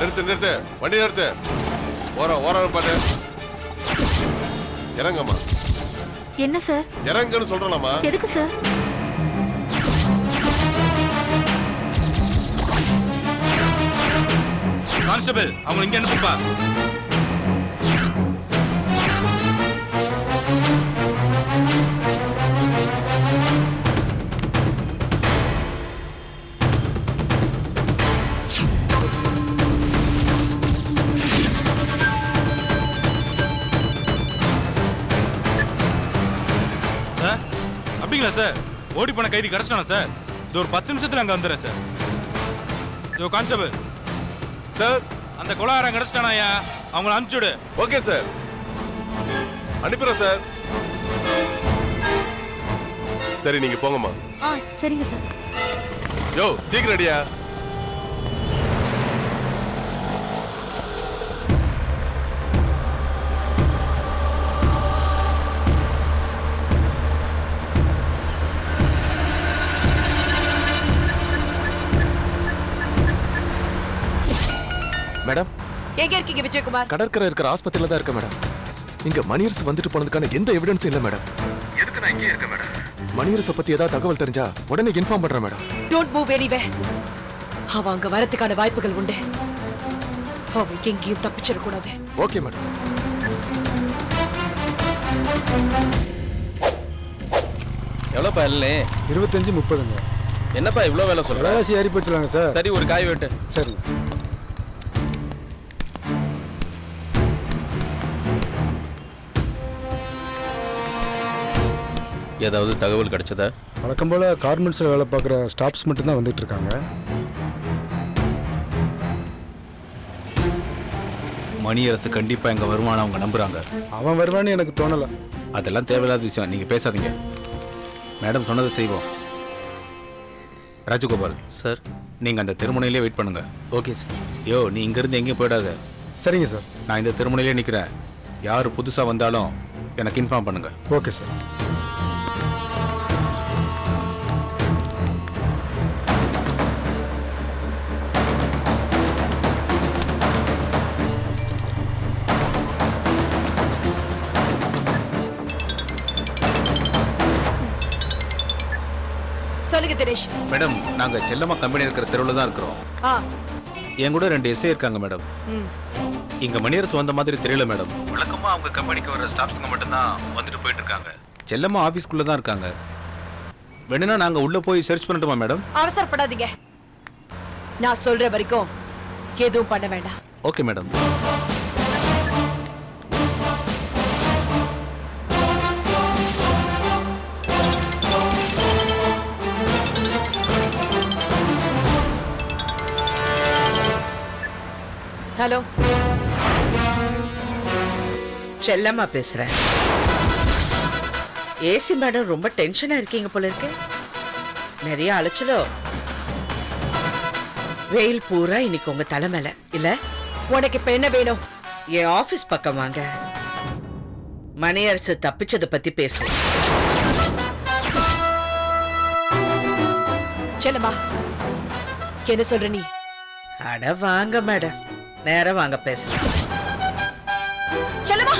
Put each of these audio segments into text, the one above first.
நிறுத்து வண்டி நிறுத்து. ஓரம் பாத்து இறங்கம்மா. என்ன சார்? இறங்குன்னு சொல்றலாமா? எதுக்கு சார்? கான்ஸ்டபிள் அவங்க இங்க அனுப்புப்பா. சார் அப்படிங்களா சார்? ஓடி போன கைதி கிடைச்சானா சார்? இது ஒரு 10 நிமிஷத்துல அங்க வந்துடுறேன் சார். யோ கான்ஸ்டபிள் சார், அந்த கொலாரம் கிடைச்சிட்டானாயா? அவங்கள அனுப்பிச்சுடு. ஓகே சார், அனுப்பிடுறேன் சார். சரி நீங்க போங்கம்மா. சரிங்க சார். யோ சீக்கிரம் ரெடியா? மேடம், எங்க இருக்கீங்க விஜயகுமார்? கடற்கரை இருக்கிற ஆஸ்பத்திரியில தான் இருக்க மேடம். இங்க மணியரசு வந்துட்டு போனதுக்கான எந்த எவிடன்ஸும் இல்ல மேடம். எதுக்கு நான் இங்கே இருக்க மேடம்? மணியரசை பத்தி ஏதாவது தகவல் தெரிஞ்சா உடனே இன்ஃபார்ம் பண்றேன் மேடம். Don't move anywhere. அவ அங்க வரதுக்கான வாய்ப்புகள் உண்டு. அவ எங்கேயும் தப்பிச்சிடக்கூடாது. Okay madam. எவ்வளோப்பா இல்லை? 25-30ங்க. என்னப்பா இவ்வளோ வேலை சொல்ற? விலைவாசி ஏறி போச்சுலாங்க சார். சரி ஒரு காய் வெட்டு. சரி. ஏதாவது தகவல் கிடைச்சதா? வழக்கம் போல கார்மெண்ட்ஸில் வேலை பார்க்குற ஸ்டாஃப்ஸ் மட்டும்தான் வந்துட்டு இருக்காங்க. மணியரசு கண்டிப்பா எங்க வருமானம் அவங்க நம்புறாங்க. அவன் வருவான்னு எனக்கு தோணலை. அதெல்லாம் தேவையில்லாத விஷயம், நீங்க பேசாதீங்க. மேடம் சொன்னதை செய்வோம். ராஜகோபால் சார், நீங்க அந்த திருமுனையிலே வெயிட் பண்ணுங்க. Okay sir. யோ நீ இங்கிருந்து எங்கேயும் போயிடாத. சரிங்க சார். நான் இந்த திருமுனையிலே நிற்கிறேன். யார் புதுசாக வந்தாலும் எனக்கு இன்ஃபார்ம் பண்ணுங்க. Okay sir. சொல்லுங்க தினேஷ். மேடம் நாங்க செல்லம்மா கம்பெனி இருக்கிற தெருவில் தான் இருக்கிறோம். என் கூட 2 எஸ்ஐ இருக்காங்க மேடம். இங்க மணியரசு வந்த மாதிரி தெரியல மேடம். வழக்கமா அவங்க கம்பெனிக்கு வர ஸ்டாஃப்ஸ்ங்க மட்டும்தான் வந்துட்டு போயிட்டு இருக்காங்க. செல்லம்மா ஆபீஸ்க்குள்ள தான் இருக்காங்க. வேணும்னா நாங்க உள்ள போய் சர்ச் பண்ணட்டுமா மேடம்? அவசரப்படாதீங்க. நான் சொல்ற வரைக்கும் எதுவும் பண்ண வேண்டாம். Okay madam. ஹலோ, செல்லம்மா பேசுறேன். ஏசி மேடம் ரொம்ப டென்ஷனா இருக்கீங்க போல இருக்கு. நிறைய அலைச்சலோ? வெயில் பூரா இன்னைக்கு உங்க தலை மேல இல்ல? உனக்கு இப்ப என்ன வேணும்? என் ஆபீஸ் பக்கம் வாங்க. மணியரசு தப்பிச்சதை பத்தி பேசுவோம். செல்லம்மா, என்ன சொல்ற நீ? அட வாங்க மேடம், நேரா வாங்க பேசலாம். செல்லம்மா,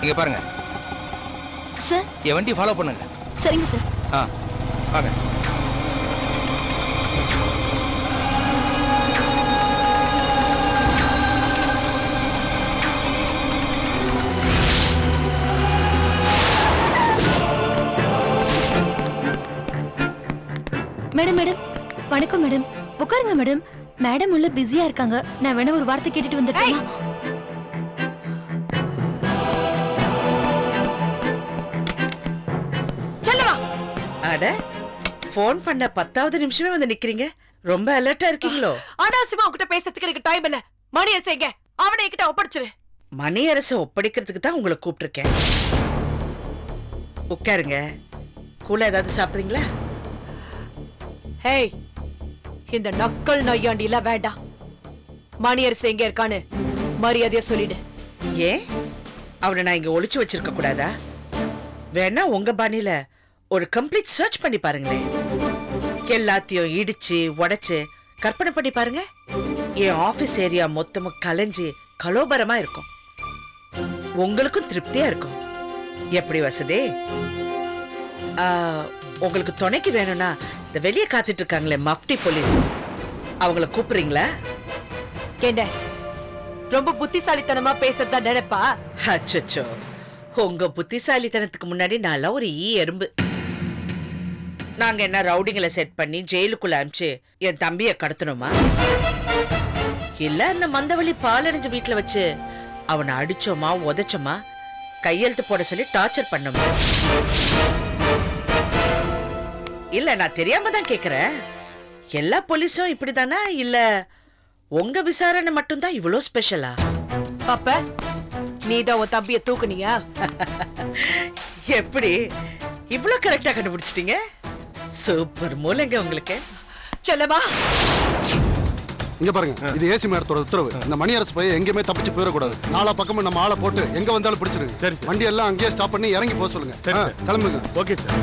இங்க பாருங்க சார். என் வண்டி ஃபாலோ பண்ணுங்க. சரிங்க சார். வாங்க. மேடம் மேடம் வணக்கம் மேடம். உட்காருங்க மேடம். மேடம் உள்ள பிஸியா இருக்காங்க. நான் வேணா ஒரு வார்த்தை கேட்டுட்டு வந்துட்டேன். செல்லம்மா. அட, போன் பண்ண 10வது நிமிஷமே வந்து நிக்கிறீங்க. ரொம்ப அலர்ட்டா இருக்கீங்களோ? அனாவசியமா உன்கிட்ட பேசுறதுக்கு எனக்கு டைம் இல்ல. மணியரசேங்க, அவனை என்கிட்ட ஒப்படைச்சிரு. மணியரசை ஒப்படைக்கிறதுக்கு தான் உங்களை கூப்பிட்டுருக்கேன். உட்காருங்க. கூட ஏதாவது சாப்பிடுறீங்களா? ஹேய், இந்த நக்கல் நையாண்டி எல்லாம் வேண்டாம். மணியரசு எங்க இருக்கான்னு மரியாதையா சொல்லிடு. ஏன் அவனை நான் இங்க ஒளிச்சு வச்சிருக்க கூடாதா? வேணா உங்க பாணியில ஒரு கம்ப்ளீட் சர்ச் பண்ணி பாருங்களேன். எல்லாத்தையும் இடிச்சு உடைச்சு கற்பனை பண்ணி பாருங்க. என் ஆபீஸ் ஏரியா மொத்தமும் கலைஞ்சு கலோபரமா இருக்கும். உங்களுக்கும் திருப்தியா இருக்கும். எப்படி வசதி? உங்களுக்கு துணைக்கு வேணும்னா இந்த வெளியே காத்துட்டு இருக்காங்களே மஃப்டி போலீஸ், அவங்கள கூப்பிடுறீங்களா? கேண்ட ரொம்ப புத்திசாலித்தனமா பேசுறதா நினைப்பா? அச்சோ, உங்க புத்திசாலித்தனத்துக்கு முன்னாடி நான் ஒரு எறும்பு. நாங்க என்ன ரவுடிங்களை செட் பண்ணி ஜெயிலுக்குள்ள அனுப்பிச்சு என் தம்பிய கடத்தணுமா? இல்ல அந்த மந்தவழி பாலடைஞ்ச வீட்டுல வச்சு அவனை அடிச்சோமா உதைச்சோமா கையெழுத்து போட சொல்லி டார்ச்சர் பண்ணோமா? இல்ல நான் தெரியாம தான் கேக்குறேன். எல்லா போலீஸும் இப்படிதானா இல்ல உங்க விசாரணை மட்டும்தான் இவ்வளவு ஸ்பெஷலா? பாப்ப நீதான் உன் தம்பிய தூக்குனியா? எப்படி இவ்வளவு கரெக்டா கண்டுபிடிச்சிட்டீங்க? சூப்பர் மூளைங்க உங்களுக்கு. செல்லமா இங்க பாருங்க, இது ஏசி மேடத்தோட உத்தரவு. இந்த மணியரசு போய் எங்கேயுமே தப்பிச்சு போயிடக்கூடாது. நாலா பக்கமும் நம்ம ஆளை போட்டு எங்க வந்தாலும் பிடிச்சிருங்க. சரி. வண்டி எல்லாம் அங்கேயே ஸ்டாப் பண்ணி இறங்கி போக சொல்லுங்க. சரி. கிளம்புங்க. Okay sir.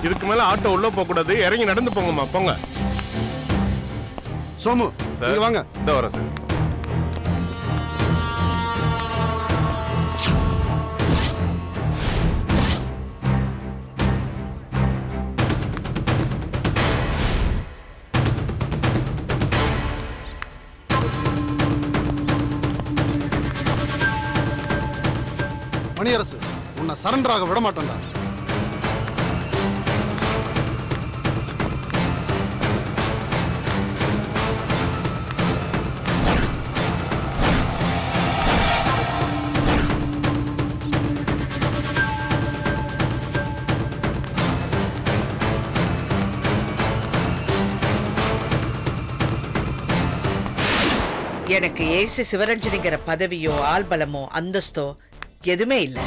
இதுக்கு மேல ஆட்டோ உள்ள போக கூடாது. இறங்கி நடந்து போங்கம்மா, போங்க. சோமு, இங்க வாங்க. இந்த வரேன் சார். மணியரசு, உன்னை சரண்டர் ஆக விட மாட்டேன்டா. எனக்கு ஏசி சிவரஞ்சனிங்கிற பதவியோ ஆள்பலமோ அந்தஸ்தோ எதுவுமே இல்லை.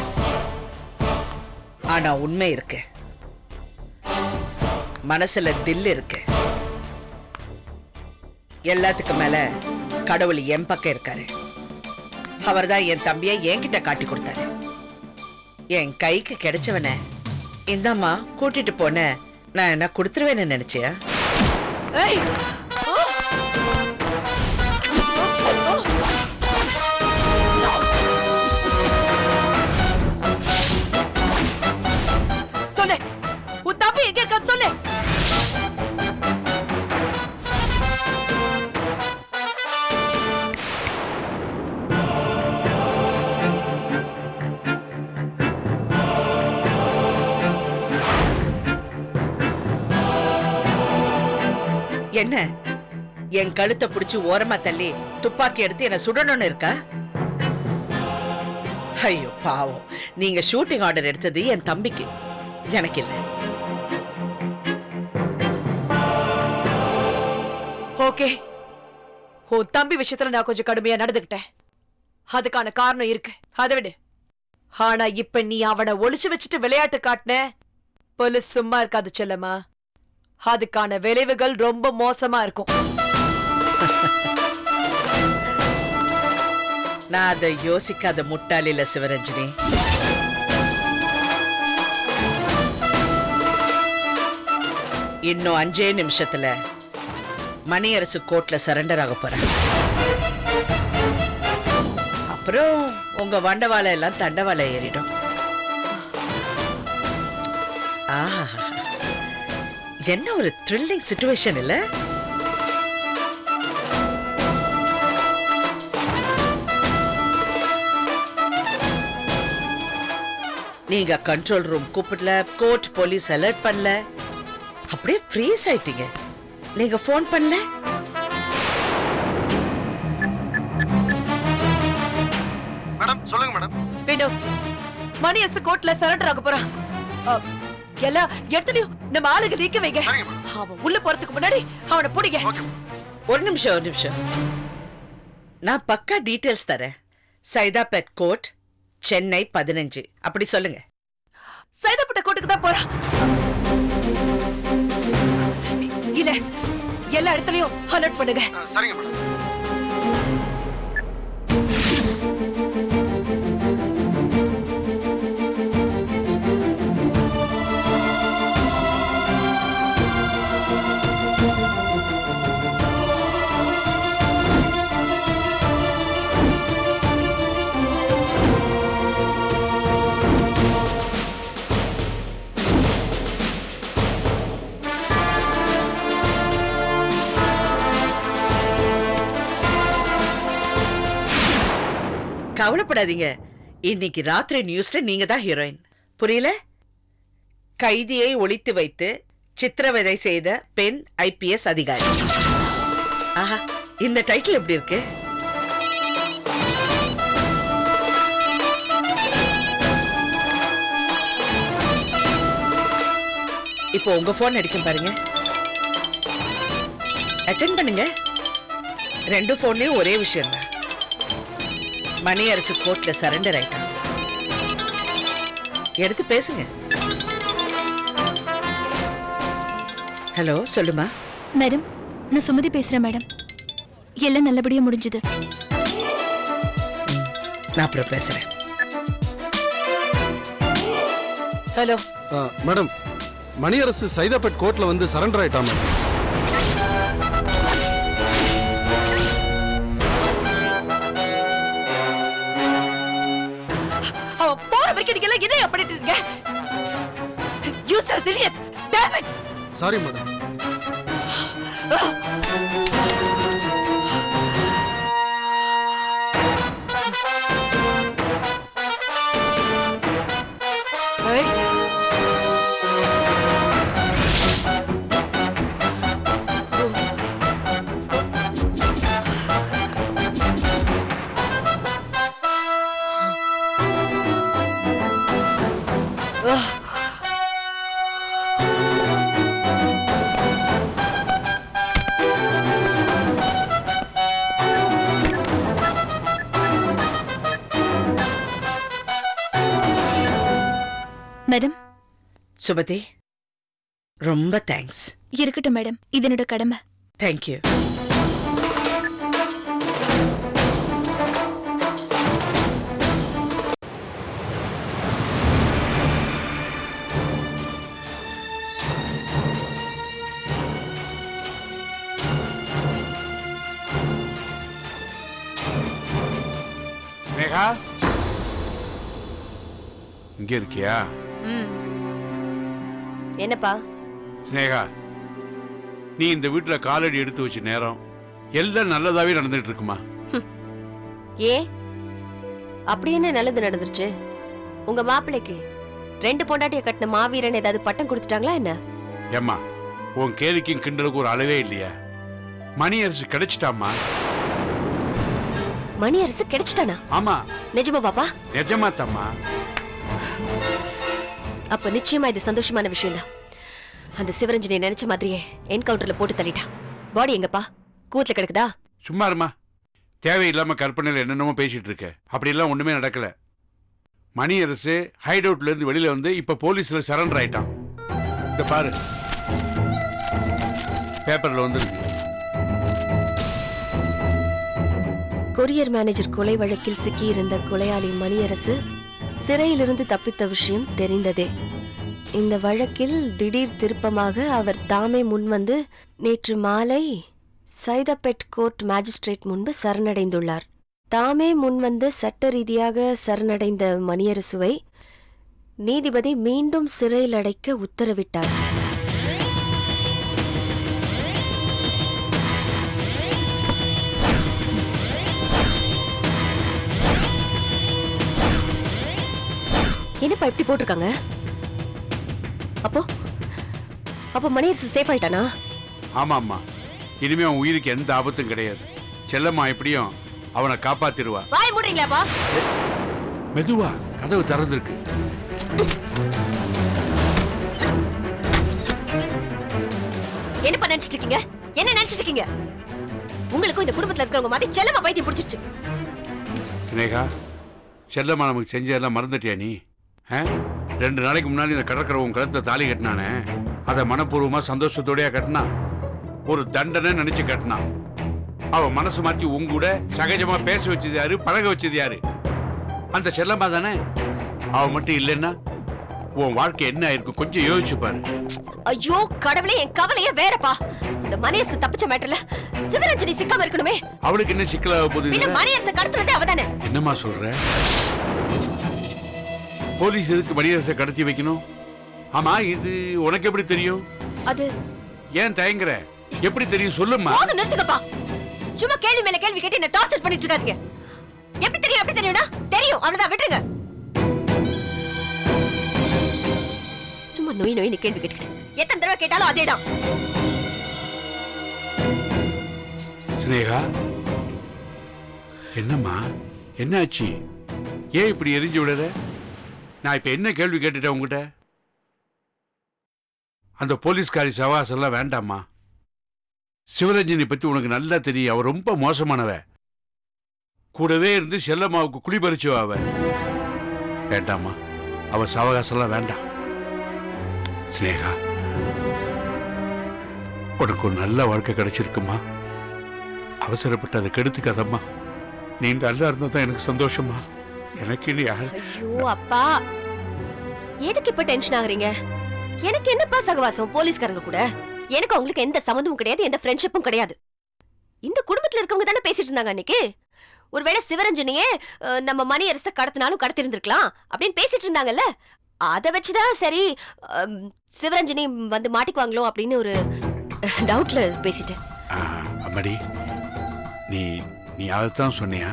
ஆனா உண்மை இருக்கு, மனசுல தில் இருக்கு. எல்லாத்துக்கு மேல கடவுள் என் பக்கம் இருக்காரு. அவர்தான் என் தம்பியை என்கிட்ட காட்டி கொடுத்தாரு. என் கைக்கு கிடைச்சவன இந்தம்மா கூட்டிட்டு போன நான் என்ன கொடுத்துருவேன்னு நினைச்சியா? சொல்லு, உன் தம்பி எங்க இருக்கான்னு சொல்லு. என்ன என் கழுத்தை பிடிச்சு ஓரமா தள்ளி துப்பாக்கி எடுத்து என்ன சுடணும்னு இருக்கா? ஐயோ பாவம், நீங்க ஷூட்டிங் ஆர்டர் எடுத்தது என் தம்பிக்கு, எனக்கு இல்ல. ஓகே, உன் தம்பி விஷயத்துல நான் கொஞ்சம் கடுமையா நடந்துகிட்டேன். அதுக்கான காரணம் இருக்கு, அதை விடு. ஆனா இப்ப நீ அவனை ஒளிச்சு வச்சுட்டு விளையாட்டு காட்டின, போலீஸ் சும்மா இருக்காது செல்லம்மா. அதுக்கான விளைவுகள் ரொம்ப மோசமா இருக்கும். நான் அதை யோசிக்காத முட்டாள் இல்ல சிவரஞ்சனி. இன்னும் 5 நிமிஷத்துல மணியரசு கோர்ட்ல சரண்டர் ஆக போறேன். அப்புறம் உங்க வண்டவாளம் எல்லாம் தண்டவாளம் ஏறிடும். ஆஹா, என்ன ஒரு த்ரில்லிங் சிச்சுவேஷன் இல்ல? நீங்க கண்ட்ரோல் ரூம் கூப்பிடல, கோர்ட் போலீஸ் அலர்ட் பண்ணல, அப்படியே ஃப்ரீஸ் ஆயிட்டீங்க. நீங்க போன் பண்ணல. மேடம் சொல்லுங்க மேடம். வேணும், மணியரசு கோர்ட்ல சரண்டர் ஆக போறான். எல்லாம் எடுத்துடும், நம்ம ஆளுங்க நீக்க வைங்க. அவன் உள்ள போறதுக்கு முன்னாடி அவனை பிடிங்க. ஒரு நிமிஷம். நான் பக்கா டீடைல்ஸ் தரேன். சைதாபேட் கோர்ட், சென்னை 15 அப்படி சொல்லுங்க. சைதாப்பட்ட கோட்டுக்கு தான் போறா. இல்ல எல்லா இடத்துலயும் அலர்ட் பண்ணுங்க. சரிங்க மேடம். கவலைப்படாதீங்க, இன்னைக்கு ராத்திரி நியூஸ்ல நீங்க தான் ஹீரோயின். புரியல? கைதியை ஒளித்து வைத்து சித்திரவதை செய்த பெண் IPS அதிகாரி. ஆஹா, இந்த டைட்டில் எப்படி இருக்கு? இப்போ உங்க போன் அடிக்கும் பாருங்க, அட்டெண்ட் பண்ணுங்க. 2 போன்லயும் ஒரே விஷயம் தான். மணியரசு கோர்ட்ல சரண்டர் ஆயிட்டான். எடுத்து பேசுங்க. ஹலோ, சொல்லுமா. மேடம், நான் சுமதி பேசுறேன் மேடம். எல்லாம் நல்லபடியா முடிஞ்சது. நான் அப்புறம் பேசுறேன். ஹலோ மேடம், மணியரசு சைதாப்பேட் கோர்ட்ல வந்து சரண்டர் ஆயிட்டான் மேடம். அவன் போற வரைக்கும் நீங்க எல்லாம் என்ன பண்ணிட்டு இருக்கீங்க? You're serious. Damn it. Sorry madam. Madam, Sumathi, ரொம்ப தேங்க்ஸ். இருக்கட்டும் மேடம், இது என்னோட கடமை. தேங்க்யூ. மேகா, இங்க இருக்கியா? என்னப்பா? ஸ்னேகா, நீ இந்த வீட்டுல காலடி எடுத்து வச்ச நேரம் எல்லாம் நல்லதாவே நடந்துட்டு இருக்குமா? ஏ, அப்படி என்ன நல்லது நடந்துருச்சு? உங்க மாப்பிள்ளைக்கு 2 பொண்டாட்டிய கட்டின மாவீரன் ஏதாவது பட்டம் கொடுத்துட்டாங்களா என்ன? ஏம்மா, உன் கேலிக்கும் கிண்டலுக்கு ஒரு அளவே இல்லையா? மணியரசு கிடைச்சிட்டாமா. மணியரசு கிடைச்சிட்டானா? ஆமா. நிஜமா பாப்பா? நிஜமா தாம்மா. அப்ப நிச்சயமா இது சந்தோஷமான விஷயம் தான். அந்த சிவரஞ்சனை நினைச்ச மாதிரியே என்கவுண்டர்ல போட்டு தள்ளிட்டா. பாடி எங்கப்பா? கூத்துல கிடக்குதா? சும்மா இருமா, தேவையில்லாம கற்பனையில என்னென்னமோ பேசிட்டு இருக்க. அப்படி எல்லாம் ஒண்ணுமே நடக்கல. மணியரசு ஹைட் அவுட்ல இருந்து வெளியில வந்து இப்ப போலீஸ்ல சரண்டர் ஆயிட்டான். இந்த பாரு, பேப்பர்ல வந்துருக்கு. கொரியர் மேனேஜர் கொலை வழக்கில் சிக்கியிருந்த கொலையாளி மணியரசு சிறையிலிருந்து தப்பித்த விஷயம் தெரிந்ததே. இந்த வழக்கில் திடீர் திருப்பமாக அவர் தாமே முன்வந்து நேற்று மாலை சைதாப்பேட் கோர்ட் மேஜிஸ்ட்ரேட் முன்பு சரணடைந்துள்ளார். தாமே முன்வந்து சட்ட ரீதியாக சரணடைந்த மணியரசுவை நீதிபதி மீண்டும் சிறையில் அடைக்க உத்தரவிட்டார். என்னப்பா இப்படி போட்டிருக்காங்க? அப்போ மணியரசு சேஃப் ஆயிட்டானா? ஆமா அம்மா, இனிமே அவன் உயிருக்கு எந்த ஆபத்தும் கிடையாது. செல்லம்மா எப்படியும் அவனை காப்பாத்திடுவா. வாய் மூடுறீங்களாப்பா? மெதுவா, கதவு திறந்திருக்கு. என்னப்பா நினைச்சிட்டு இருக்கீங்க? என்ன நினைச்சிட்டு இருக்கீங்க? உங்களுக்கும் இந்த குடும்பத்துல இருக்கிறவங்க மாதிரி செல்லம்மா பைத்தியம் பிடிச்சிருச்சு. ஸ்னேகா, செல்லம்மா நமக்கு செஞ்சதெல்லாம் மறந்துட்டியா நீ? 2 நாளைக்கு முன்னாடி இந்த கடற்கரை உன் கழுத்தை தாலி கட்டினானே, அதை மனப்பூர்வமா சந்தோஷத்தோடயா கட்டினா, ஒரு தண்டனை நினைச்சு கட்டினான். அவன் மனசு மாத்தி உங்கூட சகஜமா பேச வச்சது யாரு, பழக வச்சது யாரு? அந்த செல்லம்மா தானே. அவன் மட்டும் இல்லைன்னா உன் வாழ்க்கை என்ன ஆயிருக்கும் கொஞ்சம் யோசிச்சு பாரு. ஐயோ கடவுளே, என் கவலையே வேறப்பா. இந்த மணியரசு தப்பிச்ச மேட்டர்ல சிவரஞ்சனி சிக்காம இருக்கணுமே. அவளுக்கு என்ன சிக்கலாக போகுது? இந்த மணியரசு கடத்துறதே அவதானே. என்னம்மா சொல்ற? போலீஸ் எதுக்கு மணியரசை கடத்தி வைக்கணும்? ஆமா, இது உனக்கு எப்படி தெரியும்? அது ஏன் தயங்குற? எப்படி தெரியும் சொல்லுமா? போதும், நிறுத்துங்கப்பா. சும்மா கேள்வி மேல கேள்வி கேட்டு என்ன டார்ச்சர் பண்ணிட்டு இருக்காதீங்க. எப்படி தெரியும்? எப்படி தெரியும்னா தெரியும், அவ்வளவுதான், விட்டுருங்க. சும்மா நோய் நோய் கேள்வி கேட்டுக்கிட்டு எத்தனை தடவை கேட்டாலும் அதேதான். ஸ்னேகா, என்னம்மா என்னாச்சு? ஏன் இப்படி எரிஞ்சு விடுற? நான் இப்ப என்ன கேள்வி கேட்டுட்டேன் உங்ககிட்ட? அந்த போலீஸ்காரி சவாஸ் எல்லாம் வேண்டாமா? சிவரஞ்சனி பத்தி உனக்கு நல்லா தெரியும். அவ ரொம்ப மோசமானவ. கூடவே இருந்து செல்லம்மாவுக்கு குளிபறிச்சுவா அவ. வேண்டாமா, அவ சவகாசம் வேண்டாம். ஸ்னேகா, உனக்கு ஒரு நல்ல வாழ்க்கை கிடைச்சிருக்குமா. அவசரப்பட்டு அதை கெடுத்துக்காதம்மா. நீ நல்லா இருந்தா தான் எனக்கு சந்தோஷமா. எனக்கு இனி யாரு? ஐயோ அப்பா, எதுக்கு இப்ப டென்ஷன் ஆகுறீங்க? எனக்கு என்னப்பா சகவாசம் போலீஸ்காரங்க கூட? எனக்கு அவங்களுக்கு எந்த சம்மந்தமும் கிடையாது, எந்த ஃப்ரெண்ட்ஷிப்பும் கிடையாது. இந்த குடும்பத்துல இருக்கவங்க தானே பேசிட்டு இருந்தாங்க அன்னைக்கு. ஒருவேளை சிவரஞ்சனியே நம்ம மணியரச கடத்தினாலும் கடத்தி இருந்திருக்கலாம் அப்படின்னு பேசிட்டு இருந்தாங்கல்ல. அதை வச்சுதான் சரி சிவரஞ்சனி வந்து மாட்டிக்குவாங்களோ அப்படின்னு ஒரு டவுட்ல பேசிட்டேன். அம்மாடி, நீ நீ அதைத்தான் சொன்னியா?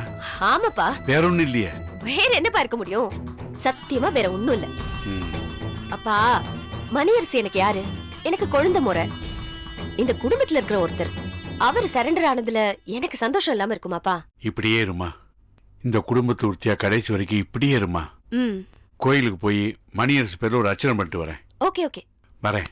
ஆமாப்பா, வேற ஒண்ணும் இல்லையே. வேற என்னப்பா இருக்க முடியும்? சத்தியமா வேற ஒண்ணும் இல்ல. அப்பா, மணியரசு எனக்கு யாரு? எனக்கு குழந்தை முறை. இந்த குடும்பத்துல இருக்கிற ஒருத்தர். அவர் சரண்டர் ஆனதுல எனக்கு சந்தோஷம் இல்லாம இருக்குமாப்பா? இப்படியே இருமா. இந்த குடும்பத்தை உறுத்தியா கடைசி வரைக்கும் இப்படியே இருமா. கோயிலுக்கு போய் மணியரசு பேர்ல ஒரு அர்ச்சனை பண்ணிட்டு வரேன். ஓகே ஓகே, வரேன்.